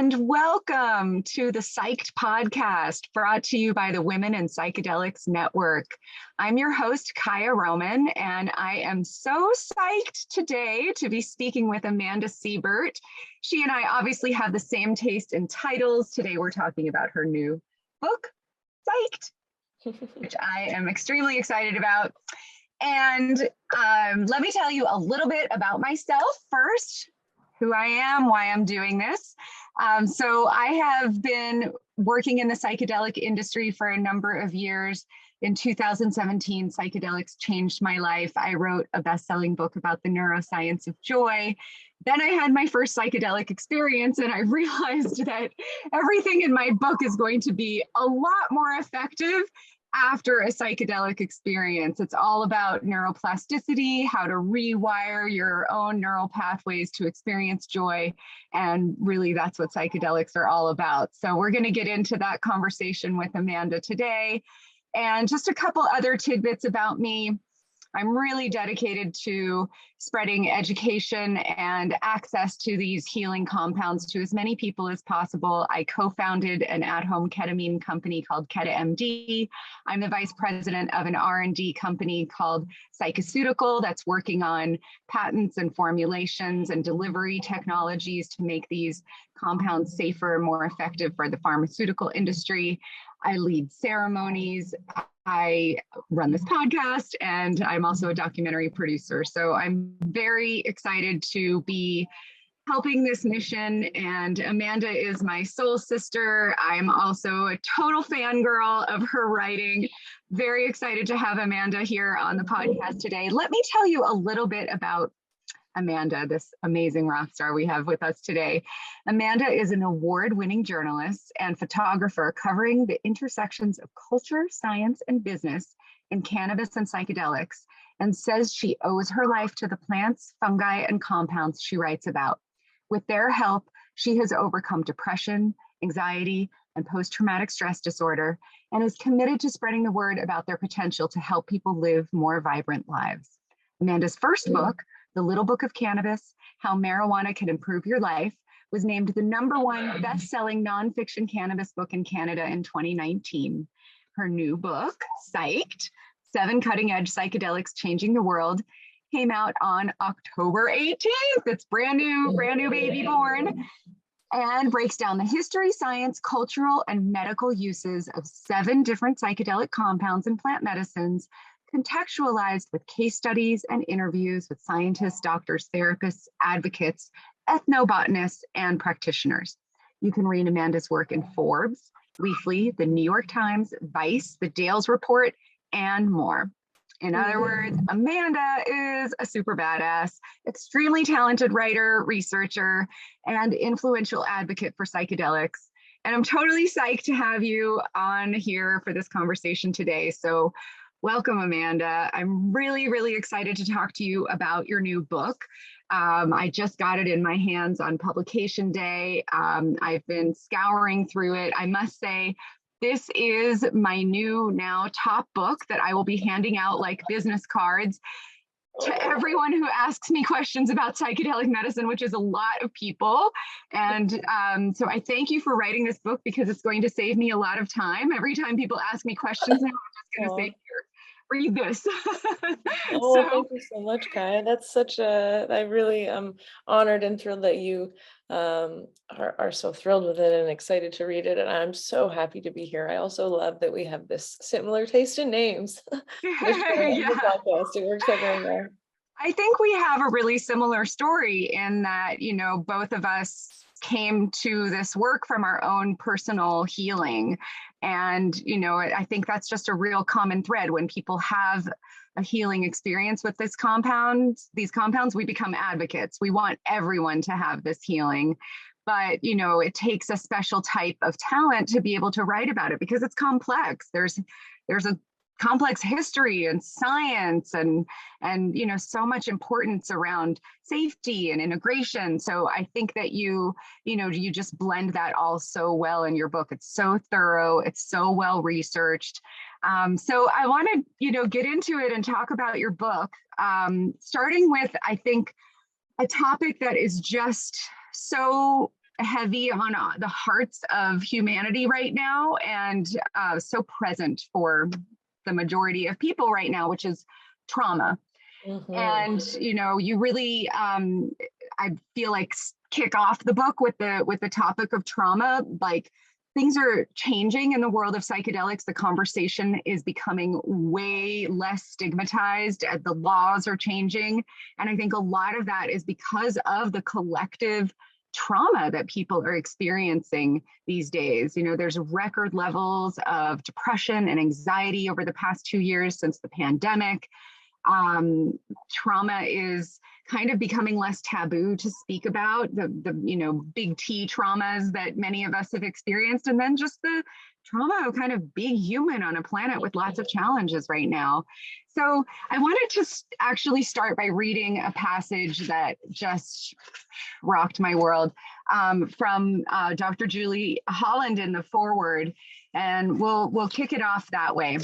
and welcome to the Psyched podcast, brought to you by the Women in Psychedelics Network. I'm your host, Kaya Roman, and I am so psyched today to be speaking with Amanda Siebert. She and I obviously have the same taste in titles. Today we're talking about her new book, Psyched, which I am extremely excited about. And let me tell you a little bit about myself first, who I am, why I'm doing this. So I have been working in the psychedelic industry for a number of years. In 2017, psychedelics changed my life. I wrote a best-selling book about the neuroscience of joy. Then I had my first psychedelic experience, and I realized that everything in my book is going to be a lot more effective after a psychedelic experience. It's all about neuroplasticity, how to rewire your own neural pathways to experience joy. And really, that's what psychedelics are all about. So we're going to get into that conversation with Amanda today. And just a couple other tidbits about me. I'm really dedicated to spreading education and access to these healing compounds to as many people as possible. I co-founded an at-home ketamine company called KetaMD. I'm the vice president of an R&D company called Psyched that's working on patents and formulations and delivery technologies to make these compounds safer and more effective for the pharmaceutical industry. I lead ceremonies. I run this podcast, and I'm also a documentary producer. So I'm very excited to be helping this mission. And Amanda is my soul sister. I'm also a total fangirl of her writing. Very excited to have Amanda here on the podcast today. Let me tell you a little bit about Amanda, this amazing rock star we have with us today. Amanda is an award-winning journalist and photographer covering the intersections of culture, science, and business in cannabis and psychedelics, and says she owes her life to the plants, fungi, and compounds she writes about. With their help, she has overcome depression, anxiety, and post-traumatic stress disorder, and is committed to spreading the word about their potential to help people live more vibrant lives. Amanda's first book, The Little Book of Cannabis, How Marijuana Can Improve Your Life, was named the #1 best-selling nonfiction cannabis book in Canada in 2019. Her new book, Psyched, 7 Cutting-Edge Psychedelics Changing the World, came out on October 18th. It's brand new baby born, and breaks down the history, science, cultural, and medical uses of 7 different psychedelic compounds and plant medicines, contextualized with case studies and interviews with scientists, doctors, therapists, advocates, ethnobotanists, and practitioners. You can read Amanda's work in Forbes, Leafly, the New York Times, Vice, the Dales Report, and more. In other words, Amanda is a super badass, extremely talented writer, researcher, and influential advocate for psychedelics. And I'm totally psyched to have you on here for this conversation today. So welcome, Amanda. I'm really, really excited to talk to you about your new book. I just got it in my hands on publication day. I've been scouring through it. I must say, this is my new now top book that I will be handing out like business cards to everyone who asks me questions about psychedelic medicine, which is a lot of people. And so I thank you for writing this book, because it's going to save me a lot of time. Every time people ask me questions now, I'm just going to say, here, read this. Thank you so much, Kai. That's such a, I really am honored and thrilled that you are so thrilled with it and excited to read it. And I'm so happy to be here. I also love that we have this similar taste in names. Yeah. Podcast. It works out very well. I think we have a really similar story in that, you know, both of us came to this work from our own personal healing. And, you know, I think that's just a real common thread. When people have a healing experience with these compounds, we become advocates. We want everyone to have this healing. But, you know, it takes a special type of talent to be able to write about it, because it's complex. There's a complex history and science and you know, so much importance around safety and integration. So I think that you just blend that all so well in your book. It's so thorough, it's so well researched. So I want to, you know, get into it and talk about your book, starting with, I think, a topic that is just so heavy on the hearts of humanity right now, and so present for the majority of people right now, which is trauma. And you really, I feel like, kick off the book with the topic of trauma. Like, things are changing in the world of psychedelics. The conversation is becoming way less stigmatized. The laws are changing. And I think a lot of that is because of the collective trauma that people are experiencing these days. There's record levels of depression and anxiety over the past 2 years since the pandemic. Trauma is kind of becoming less taboo to speak about, the big T traumas that many of us have experienced, and then just the trauma of kind of being human on a planet with lots of challenges right now. So I wanted to actually start by reading a passage that just rocked my world, from Dr. Julie Holland in the foreword, and we'll kick it off that way.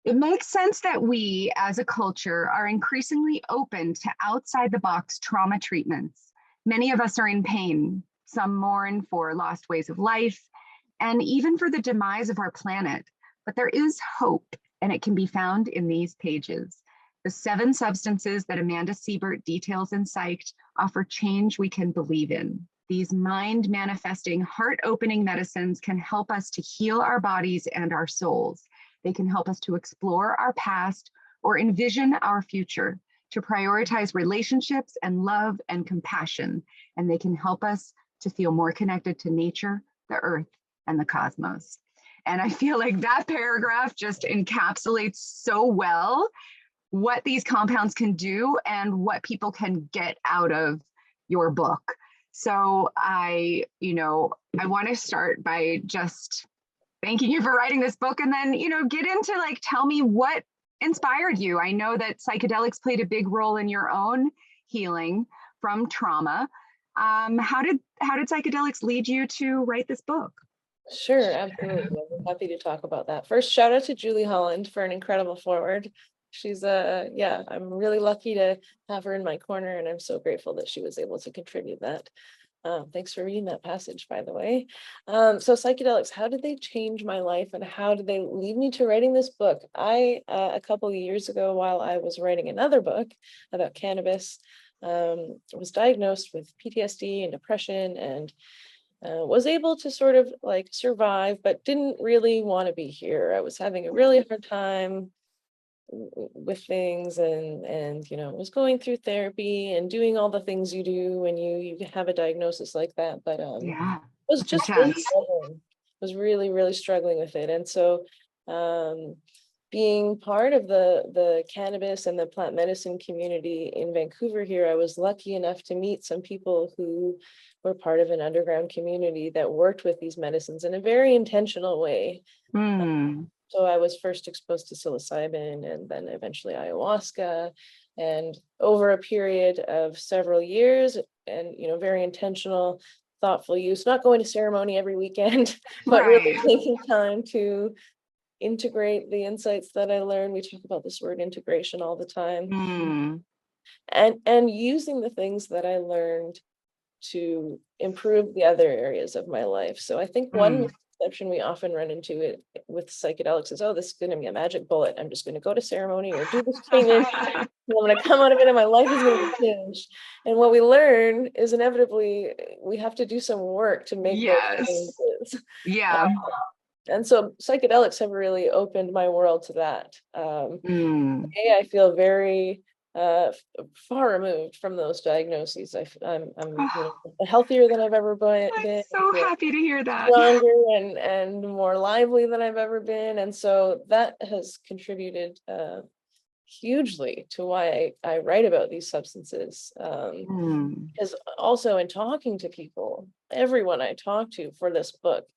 It makes sense that we, as a culture, are increasingly open to outside-the-box trauma treatments. Many of us are in pain. Some mourn for lost ways of life, and even for the demise of our planet. But there is hope, and it can be found in these pages. The 7 substances that Amanda Siebert details in Psyched offer change we can believe in. These mind-manifesting, heart-opening medicines can help us to heal our bodies and our souls. They can help us to explore our past or envision our future, to prioritize relationships and love and compassion. And they can help us to feel more connected to nature, the earth, and the cosmos. And I feel like that paragraph just encapsulates so well what these compounds can do and what people can get out of your book. So I want to start by just thanking you for writing this book, and then, get into, like, tell me what inspired you. I know that psychedelics played a big role in your own healing from trauma. How did psychedelics lead you to write this book? Sure, absolutely. I'm happy to talk about that. First, shout out to Julie Holland for an incredible foreword. She's I'm really lucky to have her in my corner, and I'm so grateful that she was able to contribute that. Thanks for reading that passage, by the way. So psychedelics, how did they change my life, and how did they lead me to writing this book? I, a couple of years ago, while I was writing another book about cannabis, was diagnosed with PTSD and depression, and was able to sort of like survive, but didn't really want to be here. I was having a really hard time with things, and was going through therapy and doing all the things you do when you have a diagnosis like that, but Yeah, was just really struggling. Was really struggling with it. And so being part of the cannabis and the plant medicine community in Vancouver here, I was lucky enough to meet some people who were part of an underground community that worked with these medicines in a very intentional way. So I was first exposed to psilocybin, and then eventually ayahuasca, and over a period of several years, and very intentional, thoughtful use, not going to ceremony every weekend, but really taking time to integrate the insights that I learned. We talk about this word integration all the time. And using the things that I learned to improve the other areas of my life. So I think one misconception we often run into it with psychedelics is, oh, this is going to be a magic bullet. I'm just going to go to ceremony or do this training, and I'm going to come out of it and my life is going to be changed. And what we learn is inevitably we have to do some work to make those changes. And so psychedelics have really opened my world to that. Today I feel very far removed from those diagnoses. I'm healthier than I've ever been. I'm so happy to hear that. Stronger and more lively than I've ever been. And so that has contributed hugely to why I write about these substances. Because also in talking to people, everyone I talked to for this book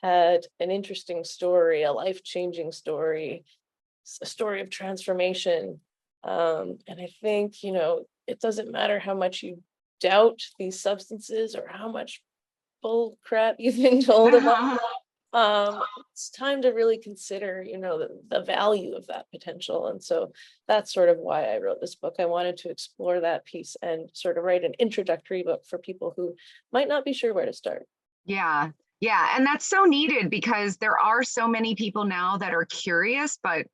had an interesting story, a life-changing story, a story of transformation. And I think, it doesn't matter how much you doubt these substances or how much bull crap you've been told about them. it's time to really consider, the value of that potential. And so that's sort of why I wrote this book. I wanted to explore that piece and sort of write an introductory book for people who might not be sure where to start. Yeah. Yeah. And that's so needed because there are so many people now that are curious, but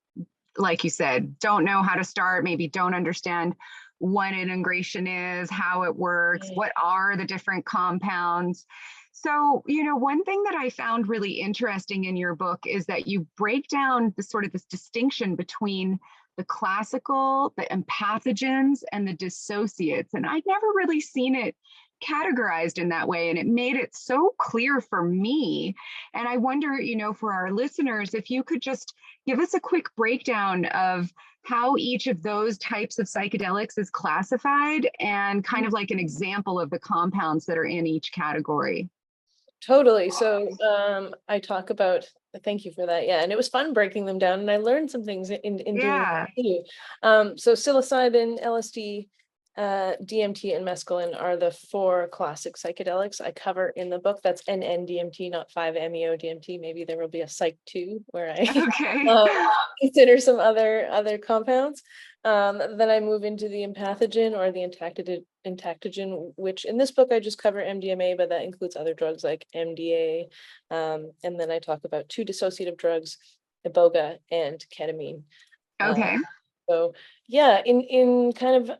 like you said, don't know how to start, maybe don't understand what integration is, how it works, what are the different compounds. So, one thing that I found really interesting in your book is that you break down this distinction between the classical, the empathogens, and the dissociates. And I'd never really seen it categorized in that way. And it made it so clear for me. And I wonder, for our listeners, if you could just give us a quick breakdown of how each of those types of psychedelics is classified and kind of like an example of the compounds that are in each category. Totally. So I talk about, thank you for that. Yeah. And it was fun breaking them down. And I learned some things in doing Yeah. that too. So psilocybin, LSD, DMT, and mescaline are the 4 classic psychedelics I cover in the book. That's NN-DMT, not 5-MeO-DMT. Maybe there will be a Psyched where I Okay. consider some other compounds. Then I move into the empathogen or the entactogen, which in this book I just cover MDMA, but that includes other drugs like MDA. And then I talk about 2 dissociative drugs, iboga and ketamine. Okay. So yeah, in kind of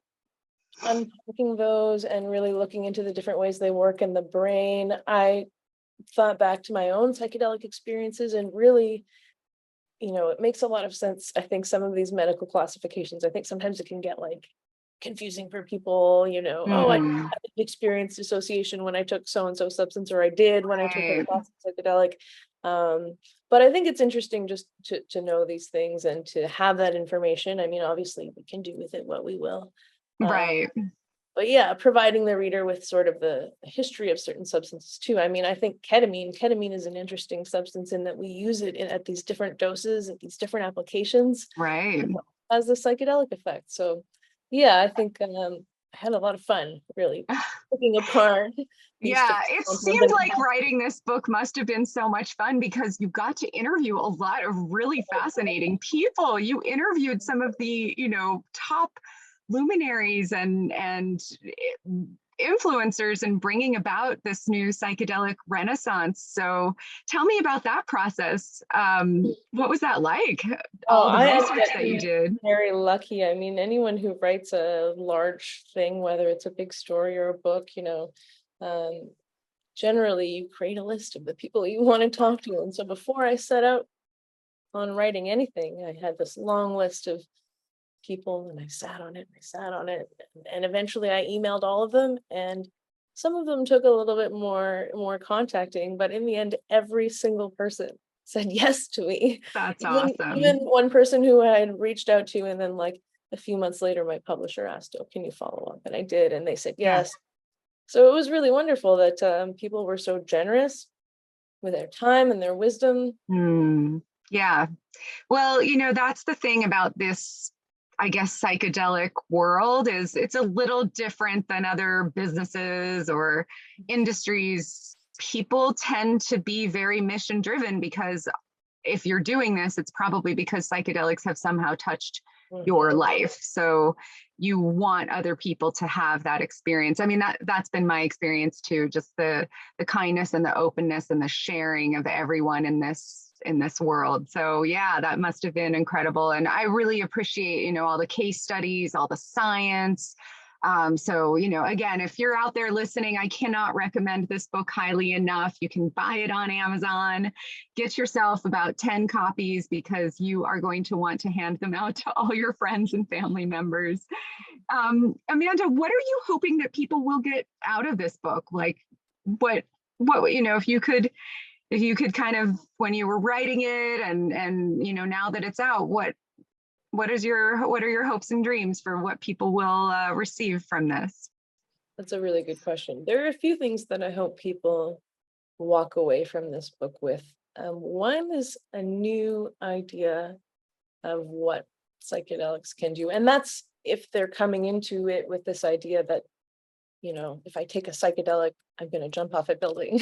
unpacking those and really looking into the different ways they work in the brain, I thought back to my own psychedelic experiences and really, it makes a lot of sense. I think some of these medical classifications, I think sometimes it can get like confusing for people, oh, I experienced dissociation when I took so-and-so substance, or I did when I took a Right. classic psychedelic. But I think it's interesting just to know these things and to have that information. I mean, obviously we can do with it what we will. Right. But yeah, providing the reader with sort of the history of certain substances too. I mean, I think ketamine is an interesting substance in that we use it at these different doses, at these different applications, Right. as a psychedelic effect. So yeah, I think I had a lot of fun really picking apart these Yeah, different it compounds. seemed like writing this book must have been so much fun because you got to interview a lot of really fascinating people. You interviewed some of the, top luminaries and influencers in bringing about this new psychedelic renaissance. So tell me about that process. What was that like? Oh, All the I ended research up that you being did. very lucky. I mean, anyone who writes a large thing, whether it's a big story or a book, um, generally you create a list of the people you want to talk to. And so before I set out on writing anything, I had this long list of people and I sat on it and I sat on it. And eventually I emailed all of them, and some of them took a little bit more contacting, but in the end, every single person said yes to me. That's Even awesome. one person who I had reached out to, and then like a few months later, my publisher asked, "Oh, can you follow up?" And I did, and they said Yeah. yes. So it was really wonderful that people were so generous with their time and their wisdom. Yeah. Well, that's the thing about this, I guess, psychedelic world is it's a little different than other businesses or industries. People tend to be very mission driven because if you're doing this, it's probably because psychedelics have somehow touched your Mhm. life. So you want other people to have that experience. I mean, that's been my experience too, just the kindness and the openness and the sharing of everyone in this world. So yeah, that must have been incredible. And I really appreciate, all the case studies, all the science. So, again, if you're out there listening, I cannot recommend this book highly enough. You can buy it on Amazon, get yourself about 10 copies because you are going to want to hand them out to all your friends and family members. Amanda, what are you hoping that people will get out of this book? Like what, if you could kind of, when you were writing it and, now that it's out, what are your hopes and dreams for what people will receive from this? That's a really good question. There are a few things that I hope people walk away from this book with. One is a new idea of what psychedelics can do. And that's if they're coming into it with this idea that, if I take a psychedelic, I'm going to jump off a building.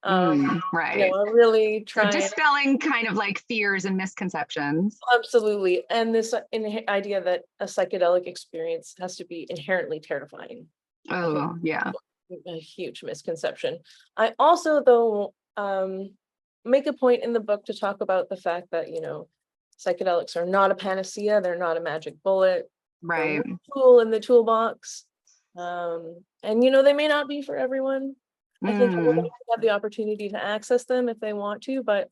Right. I'm really So trying. dispelling kind of like fears and misconceptions. Absolutely. And this idea that a psychedelic experience has to be inherently terrifying. I think Oh, yeah. a huge misconception. I also, though, make a point in the book to talk about the fact that, psychedelics are not a panacea. They're not a magic bullet. They're Right. one tool in the toolbox. And, they may not be for everyone. I think everybody should have the opportunity to access them if they want to, but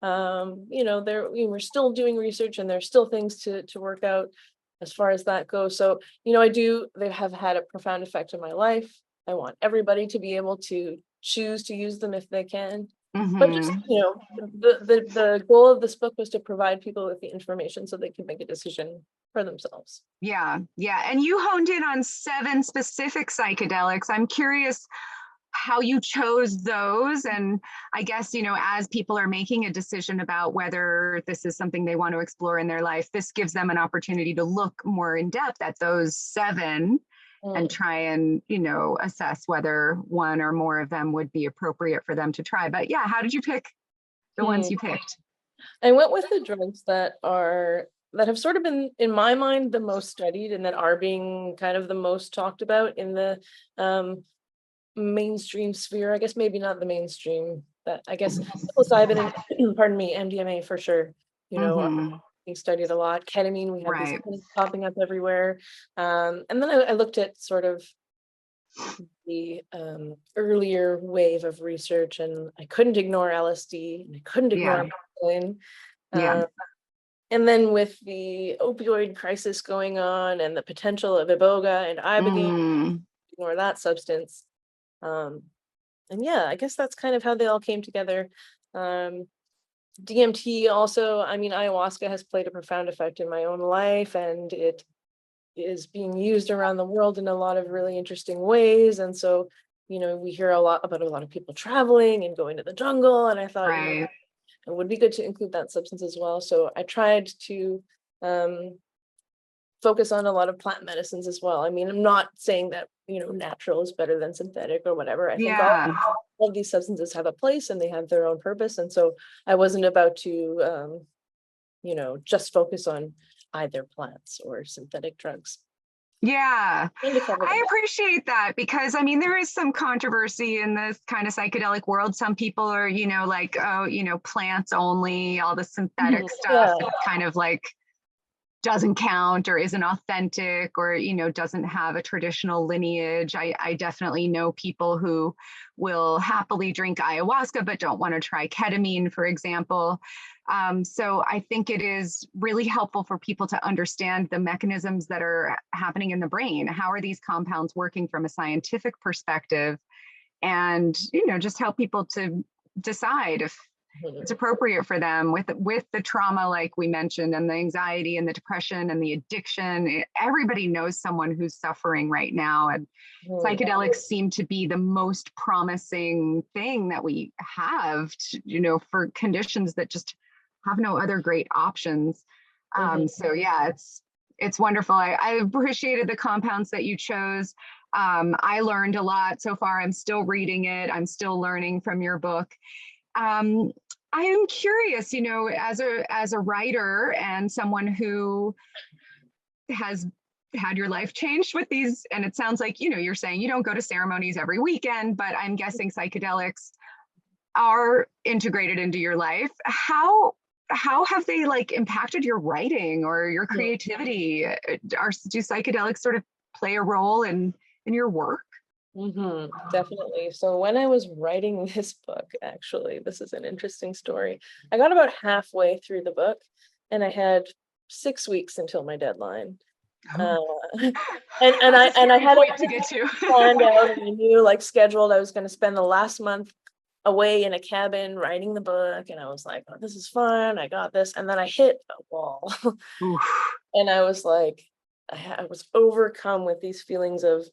we're still doing research and there's still things to work out as far as that goes. So, they have had a profound effect on my life. I want everybody to be able to choose to use them if they can. But just, the goal of this book was to provide people with the information so they can make a decision for themselves. Yeah. Yeah. And you honed in on 7 specific psychedelics. I'm curious how you chose those. And I guess, as people are making a decision about whether this is something they want to explore in their life, this gives them an opportunity to look more in depth at those 7 and try and, assess whether one or more of them would be appropriate for them to try. But yeah, how did you pick the ones you picked? I went with the drugs that have sort of been, in my mind, the most studied and that are being kind of the most talked about in the mainstream sphere. I guess maybe not the mainstream, but I guess psilocybin and pardon me, MDMA for sure, are being studied a lot. Ketamine, we have these things popping up everywhere. And then I looked at sort of the earlier wave of research, and I couldn't ignore LSD and I couldn't ignore mescaline. And then with the opioid crisis going on and the potential of iboga and ibogaine, ignore that substance. And yeah, I guess that's kind of how they all came together. DMT also, ayahuasca has played a profound effect in my own life, and it is being used around the world in a lot of really interesting ways. And so, we hear a lot about a lot of people traveling and going to the jungle. And I thought, it would be good to include that substance as well. So I tried to focus on a lot of plant medicines as well. I'm not saying that, natural is better than synthetic or whatever. I think all of these substances have a place and they have their own purpose. And so I wasn't about to, just focus on either plants or synthetic drugs. Yeah, I appreciate that because there is some controversy in this kind of psychedelic world. Some people are, like, oh, plants only, all the synthetic stuff. It's kind of like doesn't count or isn't authentic or, doesn't have a traditional lineage. I definitely know people who will happily drink ayahuasca, but don't want to try ketamine, for example. So I think it is really helpful for people to understand the mechanisms that are happening in the brain. How are these compounds working from a scientific perspective? And, just help people to decide if it's appropriate for them with the trauma, like we mentioned, and the anxiety and the depression and the addiction. Everybody knows someone who's suffering right now. And psychedelics seem to be the most promising thing that we have, for conditions that just have no other great options. So yeah, it's wonderful. I appreciated the compounds that you chose. I learned a lot so far. I'm still reading it. I'm still learning from your book. I am curious, as a writer and someone who has had your life changed with these, and it sounds like, you're saying you don't go to ceremonies every weekend, but I'm guessing psychedelics are integrated into your life. How have they impacted your writing or your creativity? Do psychedelics sort of play a role in your work? Definitely. So when I was writing this book, actually, this is an interesting story. I got about halfway through the book and I had 6 weeks until my deadline. And I had it to get to. planned out and I knew scheduled. I was going to spend the last month away in a cabin writing the book. And I was like, oh, this is fun. I got this. And then I hit a wall. And I was like, I was overcome with these feelings of,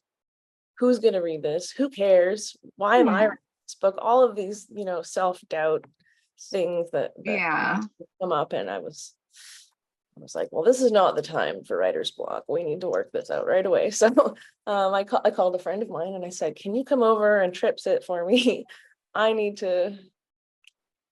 who's going to read this? Who cares? Why am I writing this book? All of these, self-doubt things that come up. And I was like, well, this is not the time for writer's block. We need to work this out right away. So I called a friend of mine and I said, can you come over and trip sit for me? I need to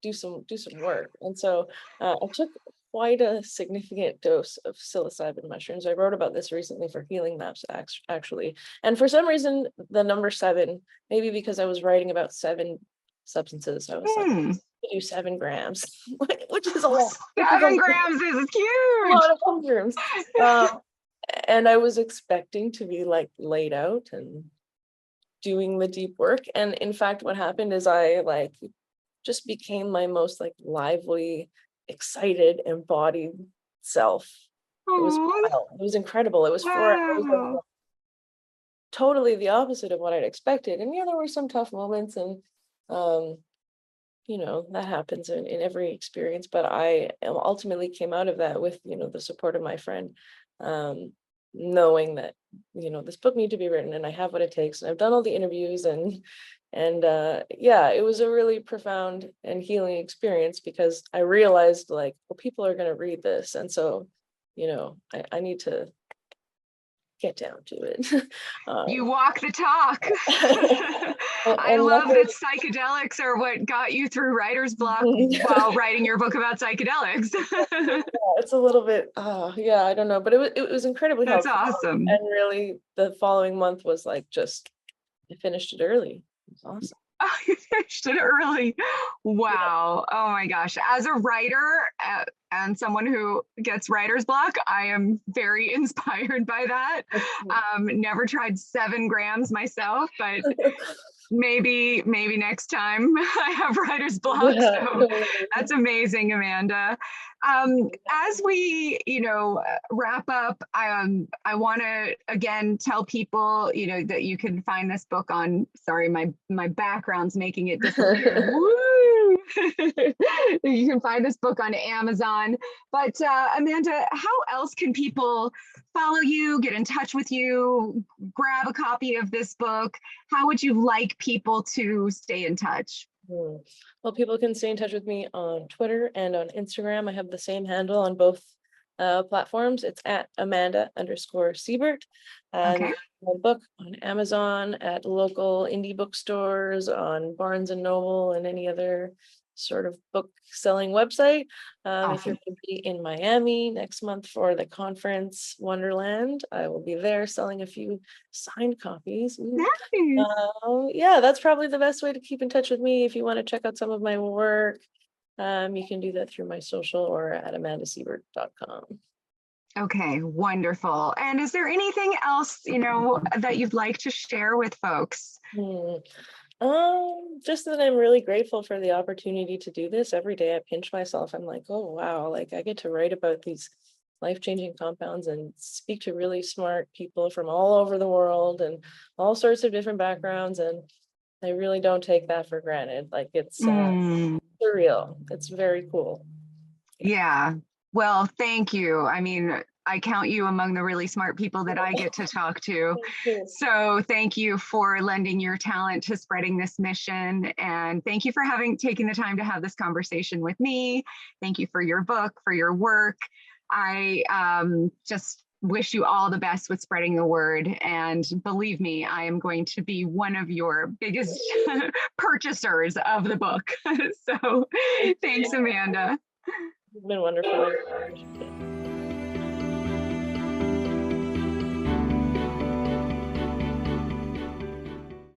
do some work. And so I took quite a significant dose of psilocybin mushrooms. I wrote about this recently for Healing Maps, actually. And for some reason, the number 7, maybe because I was writing about 7 substances, I was like, I do 7 grams, which is a lot. 7 grams is A huge. lot of mushrooms. And I was expecting to be like laid out and doing the deep work. And in fact, what happened is I like just became my most like lively, excited, embodied self. It was Oh, wild. It was incredible. It was 4 hours of wow. totally the opposite of what I'd expected. And yeah, there were some tough moments, and that happens in every experience. But I ultimately came out of that with, the support of my friend, knowing that, this book needed to be written and I have what it takes. And I've done all the interviews, and yeah, it was a really profound and healing experience, because I realized like, well, people are going to read this. And so, I need to get down to it. You walk the talk. I And love luckily, that psychedelics are what got you through writer's block while writing your book about psychedelics. it's a little bit, yeah, I don't know, but it was incredibly That's helpful. awesome. And really, the following month was like just, I finished it early. It was awesome. Oh, you finished it early. Wow. Oh my gosh. As a writer and someone who gets writer's block, I am very inspired by that. Never tried 7 grams myself, but maybe next time I have writer's block. Yeah, So totally. that's amazing, Amanda. As we, wrap up, I want to again tell people, that you can find this book on. Sorry, my background's making it disappear. Woo! You can find this book on Amazon. But Amanda, how else can people follow you, get in touch with you, grab a copy of this book? How would you like people to stay in touch? Well, people can stay in touch with me on Twitter and on Instagram. I have the same handle on both platforms. It's at Amanda_Siebert. And Okay. my book on Amazon, at local indie bookstores, on Barnes and Noble, and any other sort of book selling website. If you're Awesome. going to be in Miami next month for the conference Wonderland, I will be there selling a few signed copies. Nice. Yeah, that's probably the best way to keep in touch with me. If you want to check out some of my work, you can do that through my social or at amandasiebert.com. Okay, wonderful. And is there anything else, that you'd like to share with folks? Just that I'm really grateful for the opportunity to do this. Every day I pinch myself. I'm like, oh wow, like I get to write about these life-changing compounds and speak to really smart people from all over the world and all sorts of different backgrounds. And I really don't take that for granted. Like it's surreal. It's very cool. Yeah. Well, thank you. I mean, I count you among the really smart people that I get to talk to. So thank you for lending your talent to spreading this mission. And thank you for taking the time to have this conversation with me. Thank you for your book, for your work. I just wish you all the best with spreading the word. And believe me, I am going to be one of your biggest purchasers of the book. So thanks, Amanda. It's been wonderful.